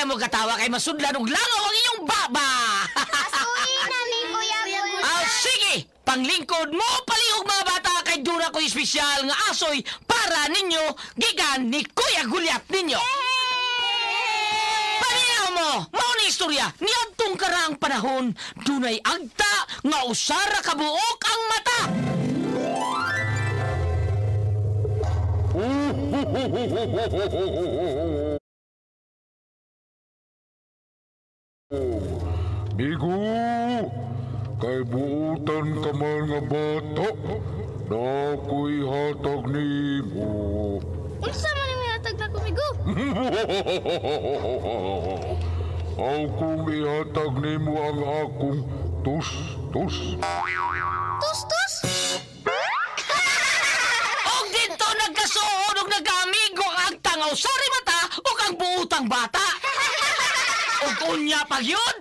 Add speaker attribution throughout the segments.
Speaker 1: mo katawa kay masudlan og langaw ang iyong baba.
Speaker 2: Asuhin na ni Kuya Gulya.
Speaker 1: Sige, panglingkod mo palihog mga bata kay dura ko espesyal nga asoy para ninyo gigan ni Kuya Gulyat ninyo. Pareho mo, mao ni istorya, niadtong karang panahon, dunay agta nga usara kabuok ang mata.
Speaker 3: Bigo, kay buutan ka man nga bata, na ako'y hatag nimo.
Speaker 2: Unsa man yung hatag na kumigo?
Speaker 3: Aw kung ihatag nimo ang akong tus-tus.
Speaker 2: Tus-tus?
Speaker 1: Og dito nagkasuod og nagamigo ang tangaw sari mata o ang buutang bata. Og unya pag yun.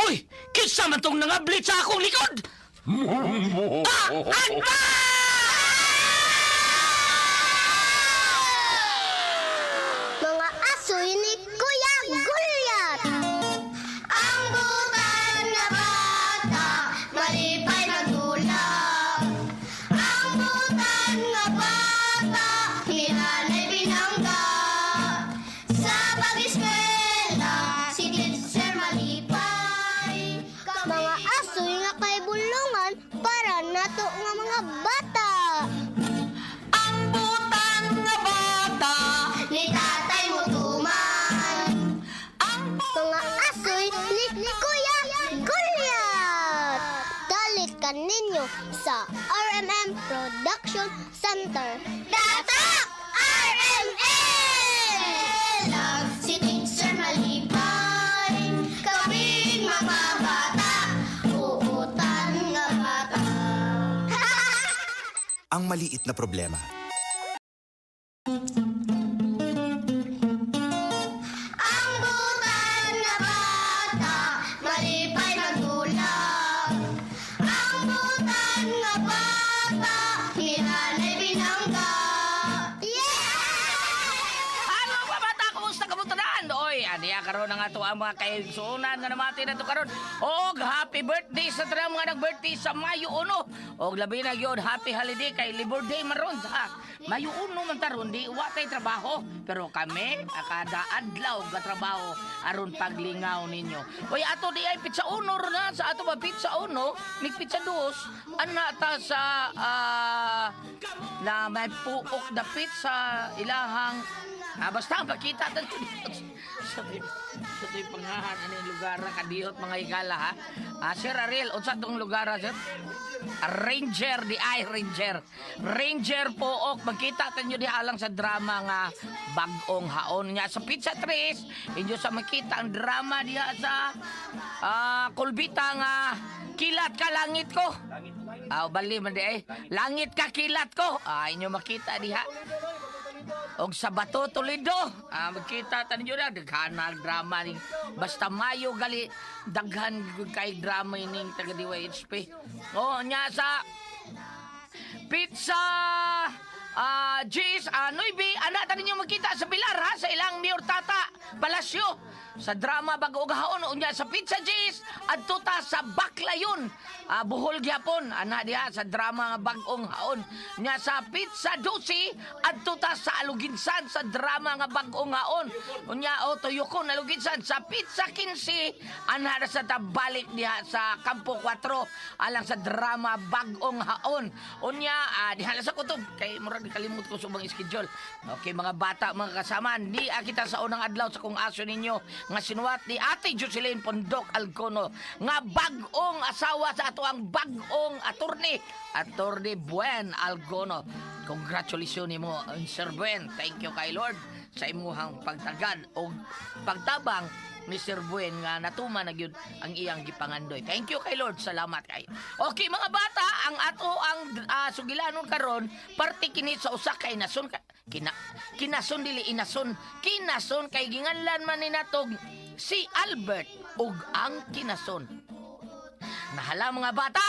Speaker 1: Uy, kinsa man tong nangablit sa akong likod. Agba!
Speaker 2: Mga asoy ni Kuya Gulyat. Ang butan na bata, malipay na gulang. Ang butan na bata, hinanay binangga. Sa pag-eskwela, si Teacher malipay. Mga asoy nga kay bulungan para nato nga mga bata.
Speaker 1: Ang butan nga bata.
Speaker 2: Ni tatay mo tuman. Mga asoy ni Kuya Gulyat. Dalikan ninyo sa RMM Production Center. Tatak! RMM! Lang si Teacher malipay. Kaming mga bata. Uutan nga bata.
Speaker 4: Ang maliit na problema.
Speaker 2: Ang butan na bata, malipay na gulang. Ang butan na bata, hinanay binangga.
Speaker 1: Ano ba bata? Kumusta kamutanaan? Oy, aniya karon nga to ang mga kaigsuunan nga namati na to karon. Og happy birthday sa tanang mga nag-birthday sa Mayo 1. Og labi na gyud happy holiday kay Labor Day maron ha. Mayo 1 man taron di wa tay trabaho, pero kami kada adlaw ga trabaho aron paglingaw ninyo. Oy ato di ay pizza 1 ron na sa ato ba pizza 1, nig pizza 2 ana ta sa na may puok da pizza ilahang basta makita ta sabi pangahan ano yung lugar kadihot mga higala ha. Sir Ariel, unsa tong lugar sir? Ranger di ay Ranger po ok magkita tanyo di alang sa drama nga Bag-ong Haon nya sa Pizza 3 inyo sa makita ang drama diha sa Kulbita nga Kilat ka langit ko. Bali man di ay langit ka kilat ko. Inyo makita diha. Og sa Bato Toledo, magkita tanyo na daghan na drama ni basta Mayo gali daghan kay drama ning taga DYHP. Nya sa Pizza G's, Noibi, anak ninyo magkita sa Pilar ha, sa ilang Mayor Tata Palasyo. Sa drama Bag-ong Haon, unya sa Pizza G's, adto ta sa Baklayon, Bohol gyapon, anak diha sa drama nga Bag-ong Haon. Nya sa Pizza 12, adto ta sa Aluginsan sa drama nga Bag-ong Haon. Unya Tuyokon Aluginsan sa Pizza 15, anak na sa tabalik diha sa Campo 4, alang sa drama Bag-ong Haon. Unya diha sa kutob kay murag kalimut ko subang schedule. Okay mga bata, mga kasama, di kita sa unang adlaw sa kung aso ninyo nga sinuwat ni Ate Jocelyn Pondok Alcono nga bag-ong asawa sa ato ang bag-ong attorney Buen Algono. Congratulations nimo Sir Buen. Thank you kay Lord sa imuhang pagtagad o pagtabang ni Sir Buen nga natuman na gyud ang iyang gipangandoy. Thank you kay Lord. Salamat kay. Okay mga bata, ang ato ang sugilanon karon parte kini sa usa kay nason kinason dili inason. Kinason kay ginganlan man ni natog si Albert ug ang kinason. Nahala mga bata.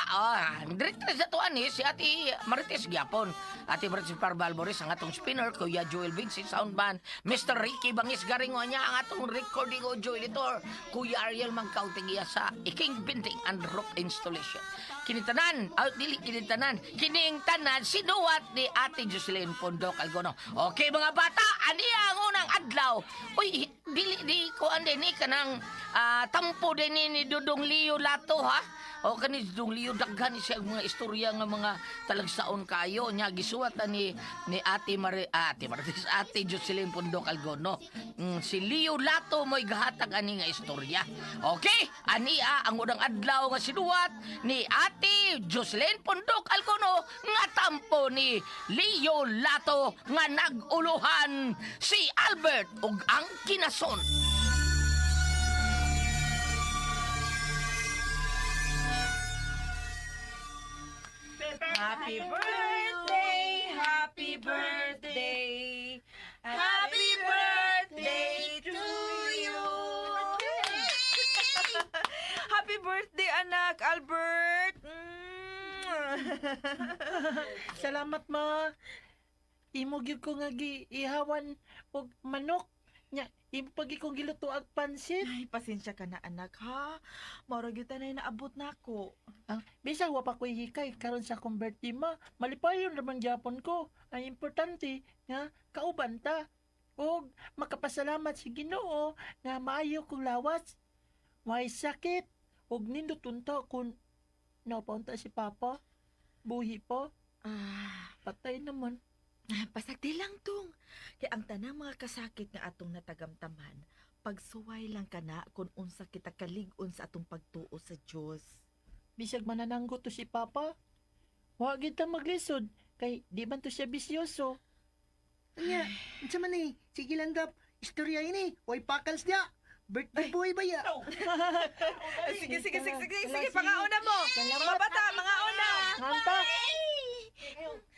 Speaker 1: Direkta sa tuan ni si Ate Marites Gyapon. Ate Marites Parbalboris ang atong spinner, Kuya Joel Vinci Soundband, Mr. Ricky Bangis Garingo niya ang atong recording audio editor, Kuya Ariel Mangkauting iya sa Iking Binting and Rock Installation. Kinitanan, dili kinitanan, kining tanan sinuwat ni Ate Jocelyn Pondo Calgono. Okay mga bata, ani ang unang adlaw. Uy, dili di ko ande ni kanang tampo din ni Dudong Leo Lato ha. O kani Dudong Leo daghan ni siya mga istorya nga mga talagsaon kayo nya gisuwat na ni Ate Marites Ate Jocelyn Pondo Calgono. Si Leo Lato mo'y gahatag ani nga istorya. Okay, ania ang unang adlaw nga sinuwat ni Ate Jocelyn Pondo Calgono nga tampo ni Leo Lato nga naguluhan si Albert ug ang kinason.
Speaker 4: Happy birthday, happy birthday, happy birthday to you. Happy birthday, anak Albert.
Speaker 5: Salamat ma. Imo gyud ko nga ihawan og manok. Nya, imo pagi kong giluto ag pansit.
Speaker 4: Ay, pasensya ka na, anak, ha? Maro gyud tanay naabot nako.
Speaker 5: Bisag wa pa ko hikay karon sa akong birthday ma. Malipayon naman gyapon ko. Ang importante nga kauban ta. Og makapasalamat si Ginoo nga maayo kong lawas. May sakit. Og nindot unta kung napaunta si Papa. Buhi pa. Patay naman.
Speaker 4: Pasagdi lang tong. Kaya ang tanang mga kasakit nga atong natagamtaman, pagsuway lang ka na kung unsa kita kalig-on sa atong pagtuo sa Diyos.
Speaker 5: Bisag manananggo to si Papa. Wa gid ta maglisod kay di man to siya bisyoso.
Speaker 6: Anya, unsa man ni? Sige lang dap. Istorya ini, way pakals niya. Birthday boy ba ya?
Speaker 4: Sige, pangauna mo. Mga bata, mga una.
Speaker 5: Hanta.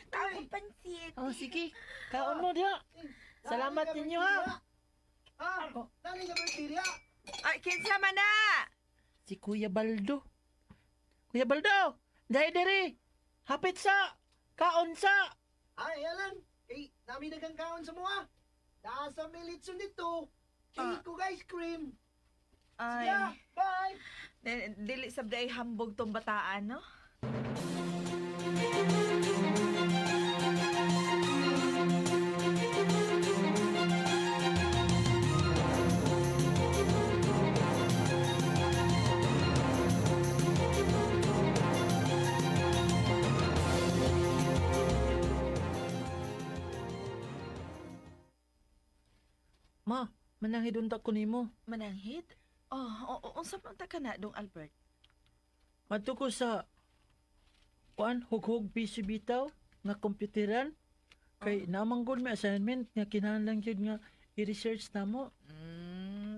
Speaker 4: Kaon pansit.
Speaker 5: Oh, sige. Kaon mo dia. Salamat ninyo ha.
Speaker 6: Dali ka birthday niya.
Speaker 4: Ay, kinsa man na.
Speaker 5: Si Kuya Baldo. Kuya Baldo! Dahil diri! Hapit sa! Kaon sa!
Speaker 6: Ay, alam. Eh, namin nagangkaon sa mga. Nasa militson dito. Cake ko ice cream.
Speaker 4: Ay,
Speaker 6: Yeah, bye.
Speaker 4: dili sabday hambog tong bataan, no?
Speaker 5: Ma, manahidun ta ko nimo.
Speaker 4: Mananghid? Unsa man ta kana dong Albert?
Speaker 5: Madto ko sa hughog PC bitaw nga kompyuteran. Kay namanggod may assignment nga kinahanglan gyud nga i-research namo.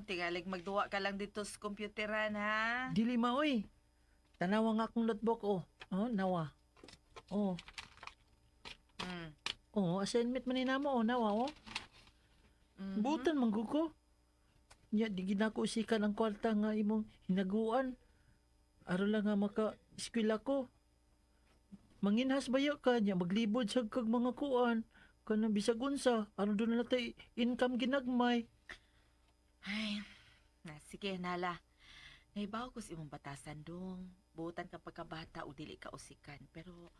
Speaker 4: Tigalig magduwa ka lang dito sa kompyuteran, ha?
Speaker 5: Dili maoy. Tanawa nga akong notebook oh. Oh, nawa. Oh,
Speaker 4: Mm.
Speaker 5: assignment man ni namo oh, nawa oh. Butan mangguko. Nya di gid ako usikan ang kwarta nga imong hinaguan. Aron lang nga maka-eskwela ko. Manginhas bayo ka nya maglibod sa kag mga kuan. Kanang bisag unsa, aron do na natay income ginagmay.
Speaker 4: Ay, sige, nala. Naibaw ko sa imong batasan dong. Butan ka pagkabata o dili ka usikan. Pero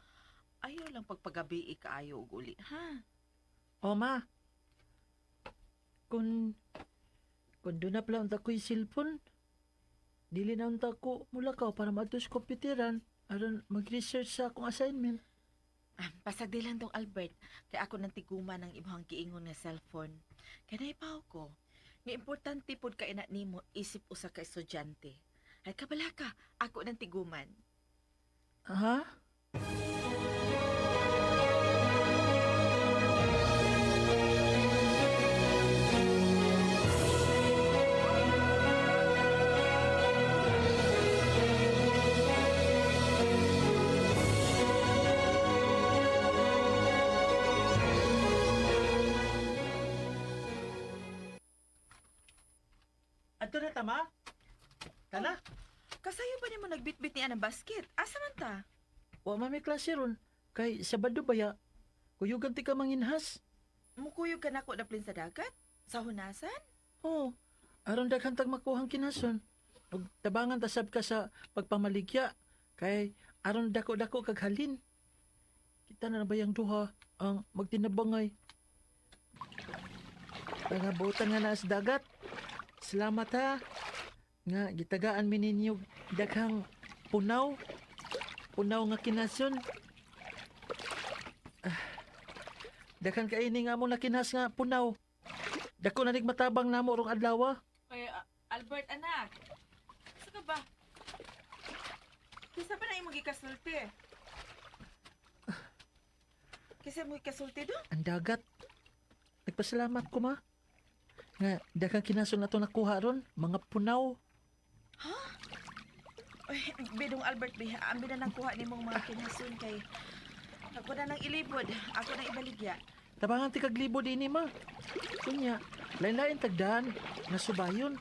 Speaker 4: ayaw lang pagpagabi kaayo og uli, ha?
Speaker 5: O ma. Kung doon na pala unta ko'y cellphone, dili na unta ko mula ka para matos kompyuteran aron mag-research sa akong assignment.
Speaker 4: Pasagdi lang dong Albert. Kaya ako nang tiguman ng imong giingon nga cellphone. Kaya naibaw ko. Nga importante pod ka ina nimo isip usa ka estudyante. Ay kabala ka, ako nang tiguman.
Speaker 5: Ha? Ato na tama? Tana?
Speaker 4: Kasayo ba nimo nagbitbit niya ng basket? Asa man ta?
Speaker 5: Wa man may klase ron. Kay Sabado baya. Kuyugan ti ka manginhas.
Speaker 4: Mukuyog ka nako daplin sa dagat? Sa hunasan?
Speaker 5: Oo. Aron daghan tag makuhang kinason. Ug tabangan tasab ka sa pagpamaligya. Kay aron dako-dako kag halin. Kita na ba yung duha ang magtinabangay? Pangabutan nga na sa dagat. Salamat ha. Nga gitagaan mi ninyo daghang punaw. Punaw nga kinason. Daghang kaini nga mo nakinhas nga punaw. Dako na matabang namo rong adlaw.
Speaker 4: Ay, Albert, anak. Asa ka ba? Kisa ba na imong gikasulti? Kisa mo gikasulti do?
Speaker 5: Ang dagat. Nagpasalamat ko ma. Nga daghang kinason na to nakuha ron, mga punaw.
Speaker 4: Ay, bidong Albert, ambi na nakuha ni mong mga kinasun kay ako na nang ilibod, ako na ibaligya.
Speaker 5: Tabangan ti kaglibo din ma. Kunya, lain-lain tagdaan nga subayon.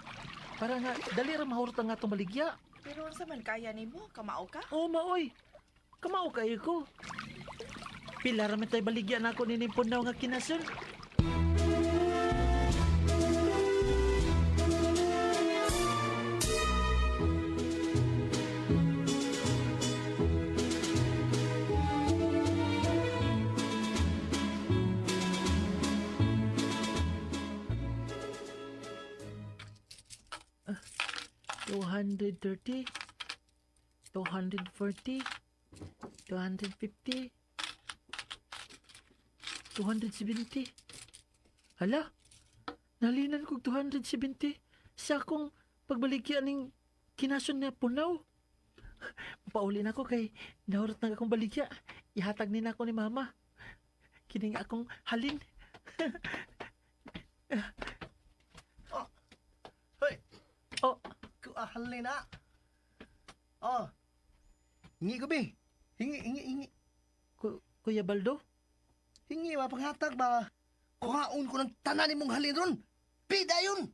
Speaker 5: Para nga dali ra mahurot ang atong baligya.
Speaker 4: Pero unsa man kaya nimo, kamao ka?
Speaker 5: Oo maoy. Kamao kayo ko. Pila ra man tay baligya na ako nining punaw nga kinason. Ah, 230, 240, 250, 270. Hala, nalinan kog 270 sa akong pagbaligya ning kinason na punaw. Pauli na ko kay nahurot na akong baligya. Ihatag ni nako ni mama. Kining akong halin.
Speaker 6: Hoy,
Speaker 5: Oh,
Speaker 6: kuahalin na. Oh, hingi ko, be. Hingi.
Speaker 5: Kuya Baldo?
Speaker 6: Hingi ba, panghatag ba? Kuhaon ko ng tanan mong halin ron. Pida yun!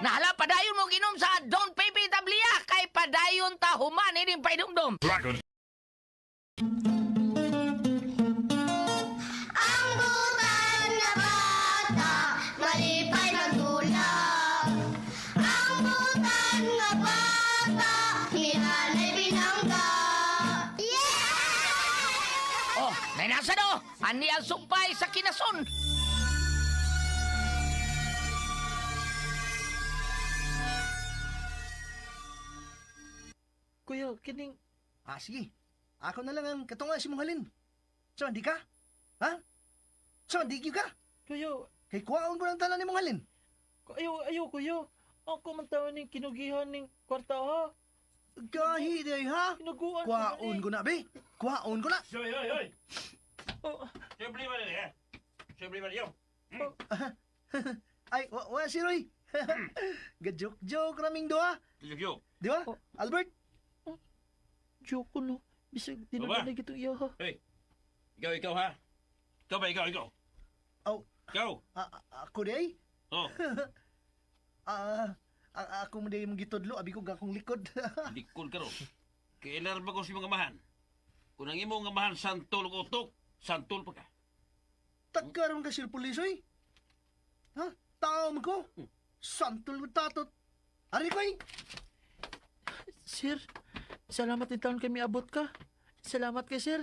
Speaker 1: Nahala, padayon mo ginom sa Don Pepe Tablia kay padayon ta human ining paidumdum.
Speaker 2: Ang butan nga bata, malipay magdulag. Ang butan nga bata, hinanay binangga. Yeah!
Speaker 1: Oh, nainasa do. Ani ang sumpay sa kinason.
Speaker 5: Kuya, kining...
Speaker 6: Ah, sige. Ako na lang ang katunga si mong halin. So, hindi ka? Ha? So, hindi ka?
Speaker 5: Kuya,
Speaker 6: Kay kuhaon ko ng tanan mong halin.
Speaker 5: ayaw, kuya. Ako man tawa ning kinugihan ning kwarta ha.
Speaker 6: Gahi day ha?
Speaker 5: Kinuguan
Speaker 6: Kuhaon ko na, be. Kuhaon ko na.
Speaker 7: Hoy!
Speaker 5: Oh,
Speaker 7: Siyempre ba nila, Siyempre ba niyo?
Speaker 6: Ay, wa si Roy. Gajoke-joke raming doha.
Speaker 7: Yo.
Speaker 6: Di ba?
Speaker 5: Oh.
Speaker 6: Albert?
Speaker 5: joke ko no. Bisag
Speaker 7: Baba.
Speaker 5: dinadanig itong iya ha.
Speaker 7: Ikaw ha? Ikaw ba, ikaw?
Speaker 6: Aw,
Speaker 7: Ikaw?
Speaker 6: ako day?
Speaker 7: Oh,
Speaker 6: Ako mo day mong gitudlo, abi ko gakong likod.
Speaker 7: likod ka ro. Kailan ba ko si mga amahan? Kung ang imong amahan santol o utok, santol pa ka.
Speaker 6: Tagkaroon ka sila pulisoy. Ha? Tao mo ko. Santol ko tatot. Ari ko eh.
Speaker 5: Sir, salamat din taon kami abot ka. Salamat kay sir.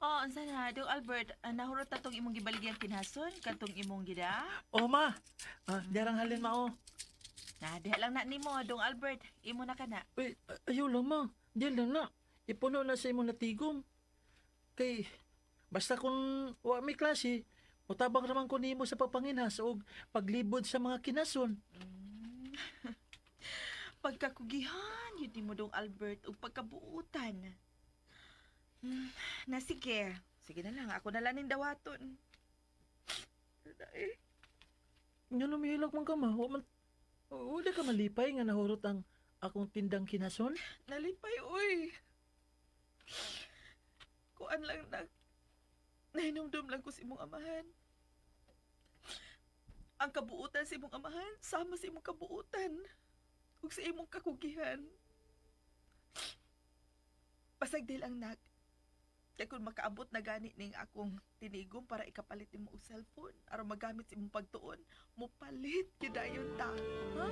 Speaker 4: Oh, unsa na, Dong Albert, nahurot ta tong imong gibaligyan kinason katong imong gida?
Speaker 5: O ma, darang halin mao.
Speaker 4: Na, diha lang na nimo, Dong Albert. Imo na kana.
Speaker 5: Uy, ayaw lang ma. Di lang na. Ipuno na sa imong natigom. Kay, basta kung wa may klase, mutabang raman ko nimo sa pagpanginas o paglibod sa mga kinason.
Speaker 4: Pagkakugihan, yun mo, Dong Albert, ug pagkabuutan. Na sige. Sige na lang, ako na lang ning dawaton.
Speaker 5: Nga lumihilag man ka ma. Wala ka malipay nga nahurot ang akong tindang kinason.
Speaker 4: Nalipay, uy. Kuan lang nahinumdum lang ko sa imong amahan. Ang kabuutan sa imong amahan, sama sa imong kabuutan. Ug sa imong kakugihan. Pasag dil ang kaya kung makaabot na gani ning akong tinigom para ikapalit mo og cellphone aron magamit sa imong pagtuon, mupalit gidayon ta. Ha?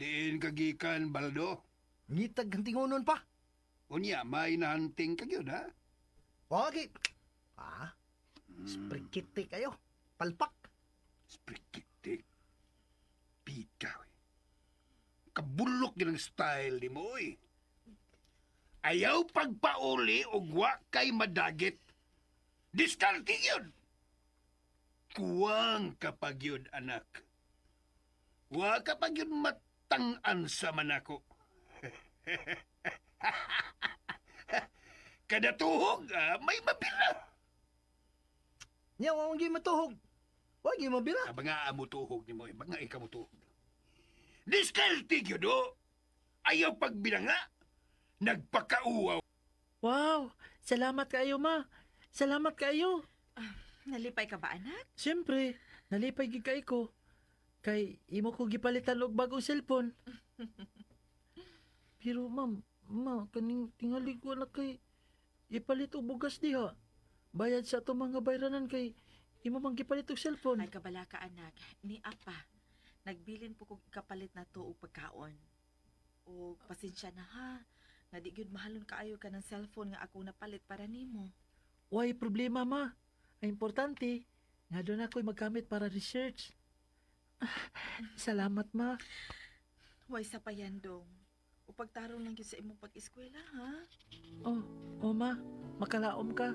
Speaker 8: Diin kagikan, Baldo.
Speaker 6: Ngitag hantingonon pa.
Speaker 8: Unya, may nahanting kagyod, ha?
Speaker 6: Wagi. Sprikiti kayo. Palpak.
Speaker 8: Sprikitik. Pikaw, eh. Kabulok yun ang style ni mo, eh. Ayaw pagpauli o wa kay madagit. Diskarte yun. Kuwang kapag yun, anak. Wa kapag yun matangan sa manako. Kada tuhog, may mabila.
Speaker 6: Nya, wang gi matuhog. Wagi mabila.
Speaker 8: Banga mo tuhog ni mo, banga ikaw mo tuhog. Diskarte yun, do. Ayaw pagbinanga. Nagpakauaw.
Speaker 5: Wow! Salamat kayo, ma. Salamat kayo.
Speaker 4: Nalipay ka ba, anak?
Speaker 5: Siyempre, nalipay gigay ko. Kay imo ko gipalitan og bagong cellphone. Pero kaning tingali ko na kay ipalit og bugas diha. Bayad sa ato mga bayranan kay imo man gipalit og cellphone.
Speaker 4: Ay kabala ka, anak. Ni apa. Nagbilin po kong ikapalit na to og pagkaon. O pasensya na ha. Nga di gyud mahalon kaayo ka ng cellphone nga ako napalit para nimo.
Speaker 5: Way problema, ma. Ang importante, nga doon ako'y magkamit para research. Salamat, ma.
Speaker 4: Way sa payandong. O pagtarong lang gyud sa imong pag-eskwela, ha?
Speaker 5: Oh, ma. Makalaom ka.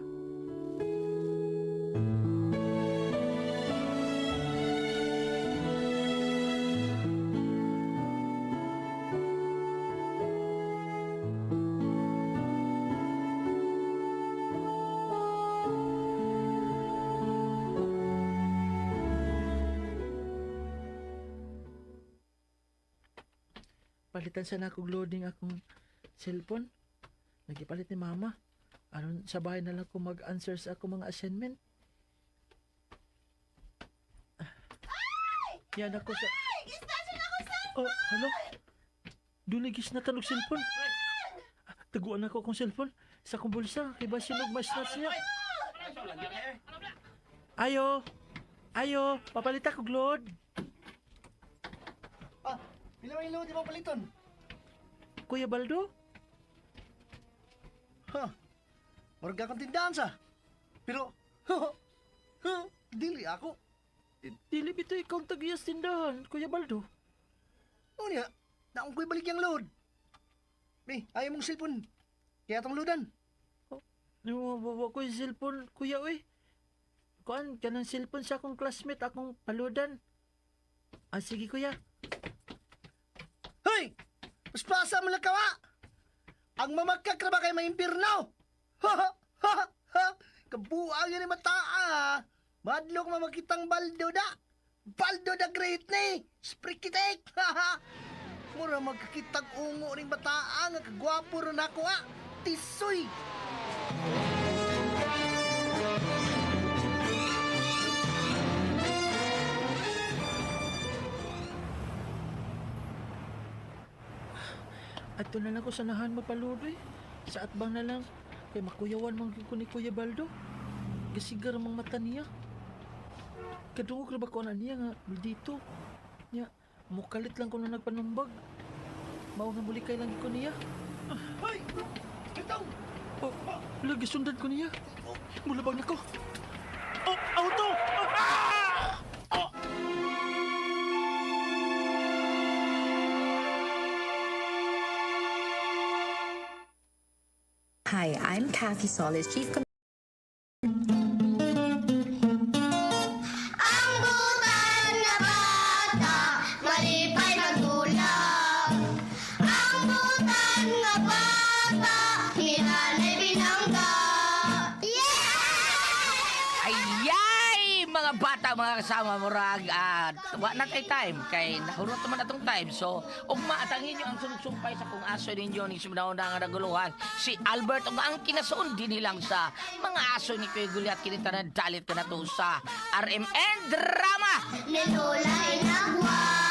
Speaker 5: Palitan sa nakog loading akong cellphone. Nagipalit ni mama. Aron sa bahay na lang ko mag-answer sa akong mga assignment. Yan ako sa... Oh, halo? Duligis na tanog cellphone. Taguan ako akong cellphone sa akong bulsa. Kaya ba sinog mas-nuts niya? Ayo! Ayo! Papalita ko, load.
Speaker 6: Pila may load di mo paliton?
Speaker 5: Kuya Baldo?
Speaker 6: Marga kang tindahan sa. Pero, dili ako.
Speaker 5: Dili bito ikaw ang tagiyas tindahan, Kuya Baldo.
Speaker 6: O niya, naong ko'y balik yung load. Ayaw mong cellphone. Kaya itong loadan.
Speaker 5: Nawawa ko yung cellphone, Kuya, uy. Kuan, kanang cellphone sa akong classmate, akong paludan. Sige, Kuya.
Speaker 6: Hoy! Mas pasa mo lang kawa! Ang mamagkak na ba kayo maimpirno? Kabuang yun yung mataa. Madlok mamakitang Baldo da. Baldo da great ni. Sprikitek. Mura magkakitag ungo rin bataa nga kagwapo rin ako Tisoy.
Speaker 5: At na lang ko sanahan mapaludoy. Sa atbang na lang. Kay makuyawan mong ko ni Kuya Baldo. Kasigar mang mata niya. Kadungog na ba ko na niya nga dito. Niya, mukalit lang ko na nagpanumbag. Maunang muli kay lang ko niya.
Speaker 6: Hoy! Ito!
Speaker 5: Lagi sundan ko niya. Mulabag na ko. Auto!
Speaker 9: Hi, I'm Kathy Solis, Chief
Speaker 2: Ang butan nga bata, malipay magdulag. Ang butan nga bata, hinanay binangga. Yeah!
Speaker 1: Ayay! Mga bata, mga kasama, murag, wa na kay time, kay nahurot naman atong time. So, ug maatangin nyo ang sunod-sumpay sa kung aso ninyo ni sumunod nga naguluhan. Si Albert, ug ang kinasuon din nilang sa mga aso ni Kuya Gulyat, kinita na dalit ka na to sa RMN Drama!
Speaker 2: Ni Lola inagwa.